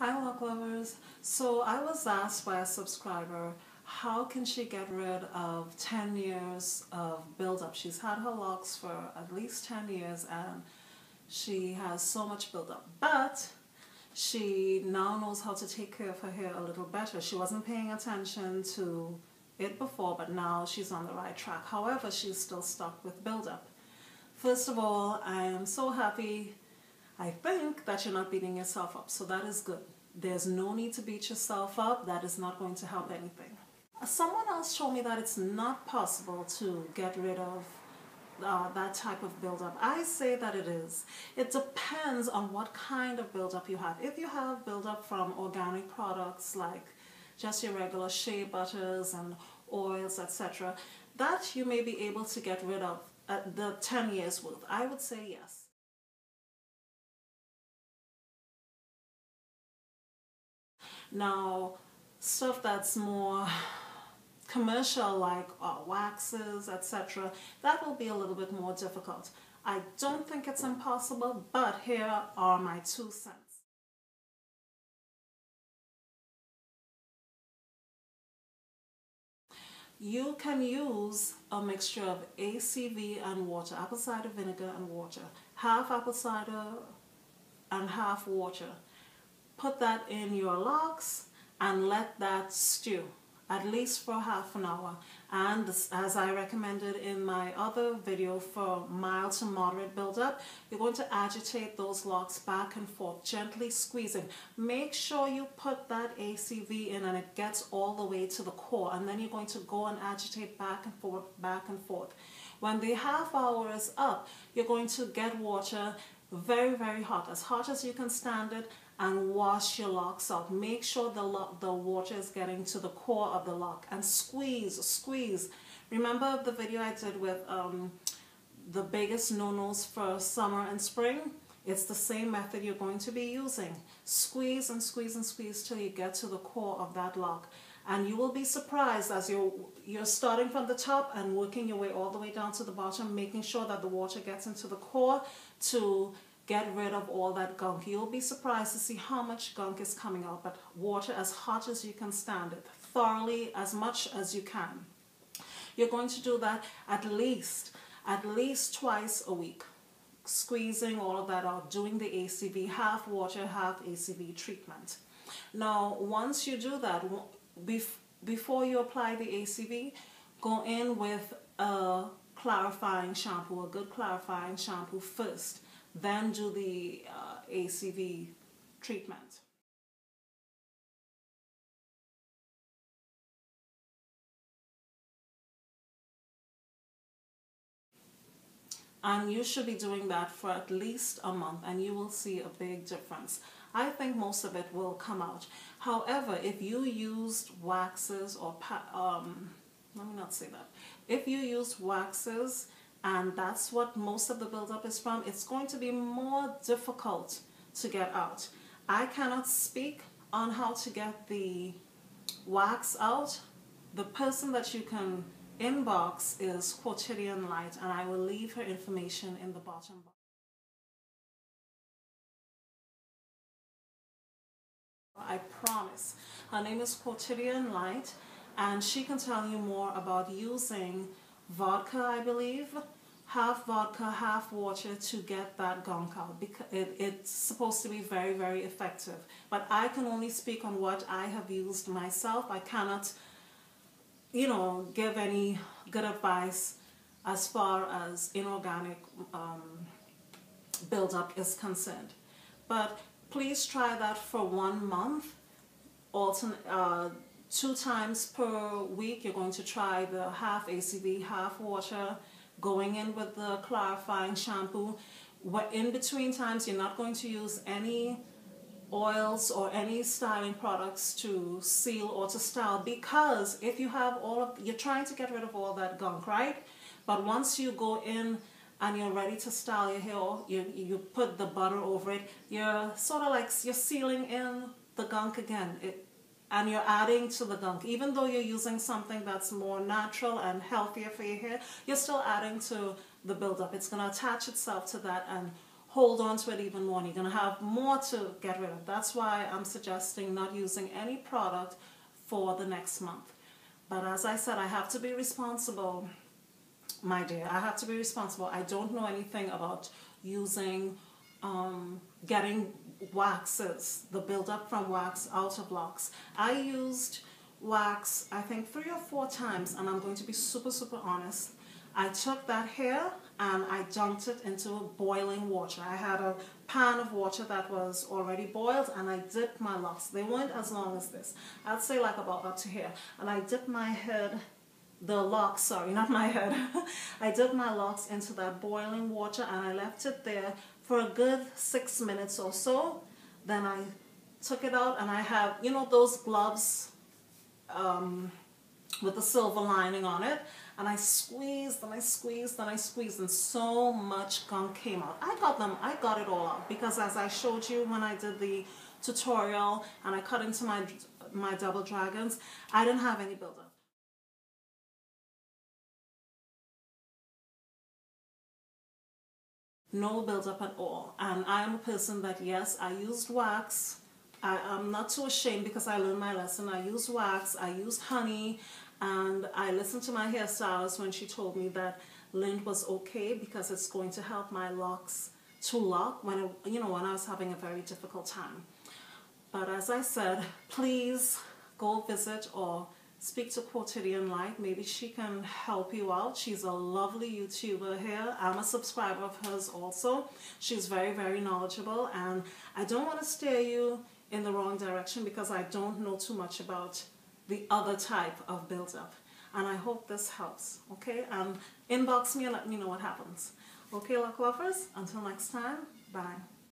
Hi lock lovers. So I was asked by a subscriber, how can she get rid of 10 years of buildup? She's had her locks for at least 10 years and she has so much buildup. But she now knows how to take care of her hair a little better. She wasn't paying attention to it before, but now she's on the right track. However, she's still stuck with buildup. First of all, I am so happy, I think, that you're not beating yourself up. So that is good. There's no need to beat yourself up. That is not going to help anything. Someone else told me that it's not possible to get rid of that type of buildup. I say that it is. It depends on what kind of buildup you have. If you have buildup from organic products like just your regular shea butters and oils, etc., that you may be able to get rid of the 10 years worth. I would say yes. Now, stuff that's more commercial like waxes, etc., that will be a little bit more difficult. I don't think it's impossible, but here are my 2 cents. You can use a mixture of ACV and water, apple cider vinegar and water, half apple cider and half water. Put that in your locks and let that stew at least for half an hour. And as I recommended in my other video for mild to moderate buildup, you're going to agitate those locks back and forth, gently squeezing. Make sure you put that ACV in and it gets all the way to the core, and then you're going to go and agitate back and forth, back and forth. When the half hour is up, you're going to get water very, very hot as you can stand it, and wash your locks out. Make sure the water is getting to the core of the lock, and squeeze. Remember the video I did with the biggest no-nos for summer and spring? It's the same method you're going to be using. Squeeze and squeeze and squeeze till you get to the core of that lock. And you will be surprised as you're starting from the top and working your way all the way down to the bottom, making sure that the water gets into the core to get rid of all that gunk. You'll be surprised to see how much gunk is coming out, but water as hot as you can stand it, thoroughly, as much as you can. You're going to do that at least twice a week, squeezing all of that out, doing the ACV, half water, half ACV treatment. Now, once you do that, before you apply the ACV, go in with a clarifying shampoo, a good clarifying shampoo first. Then do the ACV treatment. And you should be doing that for at least a month, and you will see a big difference. I think most of it will come out. However, if you used waxes or let me not say that. If you used waxes, and that's what most of the buildup is from, it's going to be more difficult to get out. I cannot speak on how to get the wax out. The person that you can inbox is Quotidianlight, and I will leave her information in the bottom box. I promise. Her name is Quotidianlight, and she can tell you more about using vodka, I believe, half vodka, half water to get that gunk out, because it's supposed to be very, very effective. But I can only speak on what I have used myself. I cannot, give any good advice as far as inorganic buildup is concerned. But please try that for 1 month, 2 times per week. You're going to try the half ACV, half water, going in with the clarifying shampoo. In between times, you're not going to use any oils or any styling products to seal or to style, because if you have you're trying to get rid of all that gunk, right? But once you go in and you're ready to style your hair, you put the butter over it, you're sort of like you're sealing in the gunk again. And you're adding to the gunk. Even though you're using something that's more natural and healthier for your hair, you're still adding to the buildup. It's going to attach itself to that and hold on to it even more, and you're going to have more to get rid of. That's why I'm suggesting not using any product for the next month. But as I said, I have to be responsible, my dear. I have to be responsible. I don't know anything about using, getting waxes, the buildup from wax out of locs. I used wax, I think 3 or 4 times, and I'm going to be super honest. I took that hair and I dunked it into boiling water. I had a pan of water that was already boiled, and I dipped my locks. They weren't as long as this. I'd say like about up to here. And I dipped my head, the locks, sorry, not my head. I dipped my locks into that boiling water, and I left it there for a good 6 minutes or so. Then I took it out, and I have, you know, those gloves with the silver lining on it, and I squeezed and I squeezed and I squeezed, and so much gunk came out. I got it all out, because as I showed you when I did the tutorial and I cut into my double dragons, I didn't have any buildup. No buildup at all. And I am a person that, yes, I used wax. I'm not too ashamed, because I learned my lesson. I used wax, I used honey, and I listened to my hairstylist when she told me that lint was okay, because it's going to help my locks to lock when I was having a very difficult time. But as I said, please go visit or speak to Quotidianlight. Maybe she can help you out. She's a lovely YouTuber here. I'm a subscriber of hers also. She's very knowledgeable, and I don't want to steer you in the wrong direction, because I don't know too much about the other type of buildup. And I hope this helps, okay? Inbox me and let me know what happens. Okay, lock lovers, until next time, bye.